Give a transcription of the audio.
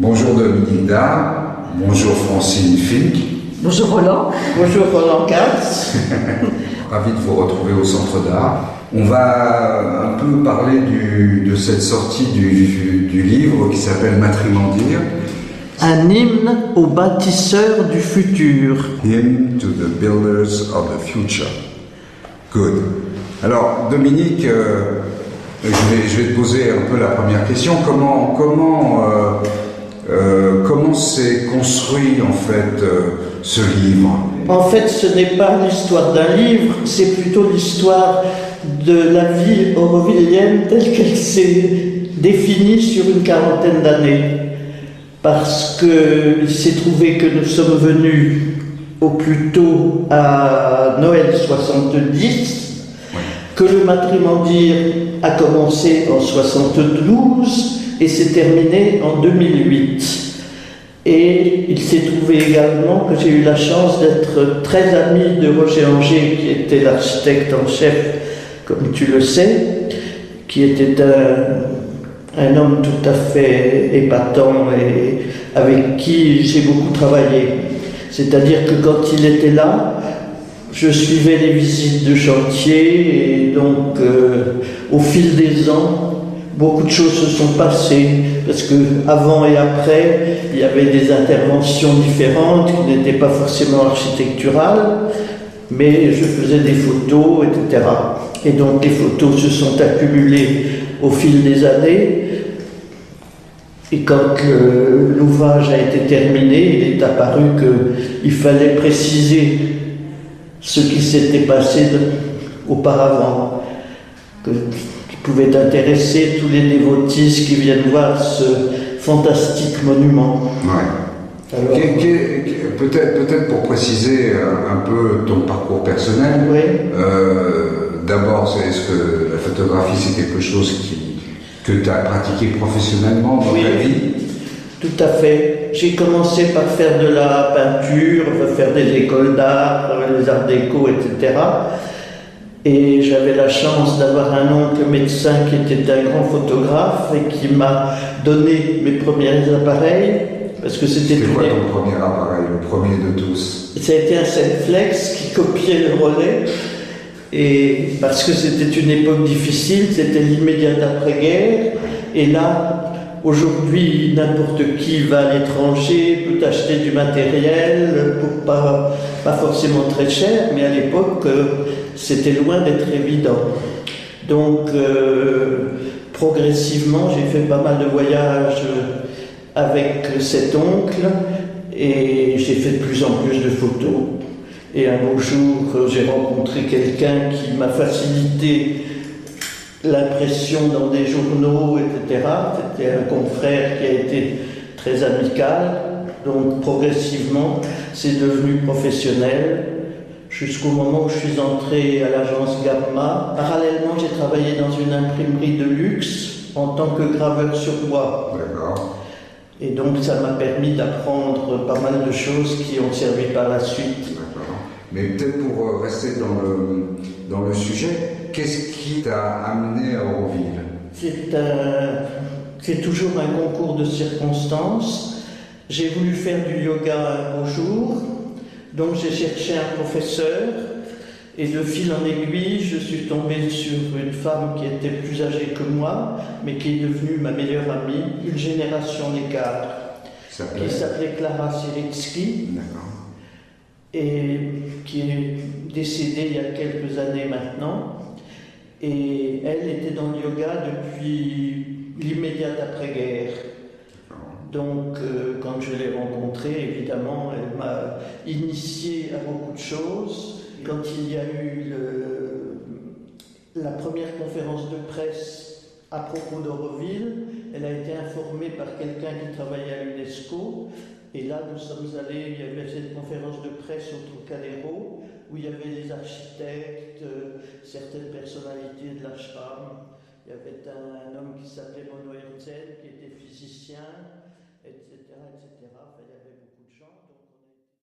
Bonjour Dominique Dard, bonjour Francine Fink. Bonjour Roland. Bonjour Roland Katz. Ravi de vous retrouver au Centre d'Art. On va un peu parler de cette sortie du livre qui s'appelle Matrimandir. Un hymne aux bâtisseurs du futur. Hymn to the Builders of the Future. Good. Alors Dominique, je vais te poser un peu la première question. Comment s'est construit en fait ce livre? En fait, ce n'est pas l'histoire d'un livre, c'est plutôt l'histoire de la vie aurovillienne telle qu'elle s'est définie sur une quarantaine d'années. Parce qu'il s'est trouvé que nous sommes venus au plus tôt à Noël 70, que le Matrimandir a commencé en 72 et s'est terminé en 2008. Et il s'est trouvé également que j'ai eu la chance d'être très ami de Roger Anger, qui était l'architecte en chef, comme tu le sais, qui était un homme tout à fait épatant et avec qui j'ai beaucoup travaillé. C'est-à-dire que quand il était là, je suivais les visites de chantier et donc au fil des ans, beaucoup de choses se sont passées parce que avant et après, il y avait des interventions différentes qui n'étaient pas forcément architecturales, mais je faisais des photos, etc. Et donc les photos se sont accumulées au fil des années. Et quand l'ouvrage a été terminé, il est apparu qu'il fallait préciser ce qui s'était passé auparavant, qui pouvait intéresser tous les dévotistes qui viennent voir ce fantastique monument. Ouais. Alors, peut-être pour préciser un peu ton parcours personnel, oui. D'abord, est-ce que la photographie c'est quelque chose que tu as pratiqué professionnellement dans ta vie? Tout à fait. J'ai commencé par faire de la peinture, faire des écoles d'art, les arts déco, etc. Et j'avais la chance d'avoir un oncle médecin qui était un grand photographe et qui m'a donné mes premiers appareils. Parce que c'était quoi ton premier appareil, le premier de tous? Ça a été un Selflex qui copiait le relais. Et parce que c'était une époque difficile, c'était l'immédiat d'après-guerre. Et là, aujourd'hui, n'importe qui va à l'étranger, peut acheter du matériel pour pas forcément très cher, mais à l'époque, c'était loin d'être évident. Donc, progressivement, j'ai fait pas mal de voyages avec cet oncle et j'ai fait de plus en plus de photos. Et un beau jour, j'ai rencontré quelqu'un qui m'a facilité l'impression dans des journaux, etc. C'était un confrère qui a été très amical. Donc progressivement, c'est devenu professionnel jusqu'au moment où je suis entré à l'agence Gamma. Parallèlement, j'ai travaillé dans une imprimerie de luxe en tant que graveur sur bois. D'accord. Et donc ça m'a permis d'apprendre pas mal de choses qui ont servi par la suite. D'accord. Mais peut-être pour rester dans le sujet, qu'est-ce qui t'a amené à Auroville? C'est toujours un concours de circonstances. J'ai voulu faire du yoga un beau jour, donc j'ai cherché un professeur et de fil en aiguille, je suis tombé sur une femme qui était plus âgée que moi, mais qui est devenue ma meilleure amie, une génération d'écart, qui s'appelait Clara Siritsky. D'accord. Et qui est décédée il y a quelques années maintenant. Et elle était dans le yoga depuis l'immédiat après-guerre. Donc, quand je l'ai rencontrée, évidemment, elle m'a initié à beaucoup de choses. Quand il y a eu la première conférence de presse à propos d'Auroville, elle a été informée par quelqu'un qui travaillait à l'UNESCO. Et là, nous sommes allés, il y avait cette conférence de presse au Trocadéro, où il y avait des architectes, certaines personnalités de l'ashram. Il y avait un homme qui s'appelait Mono Herzl, qui était physicien, etc., etc. Enfin, il y avait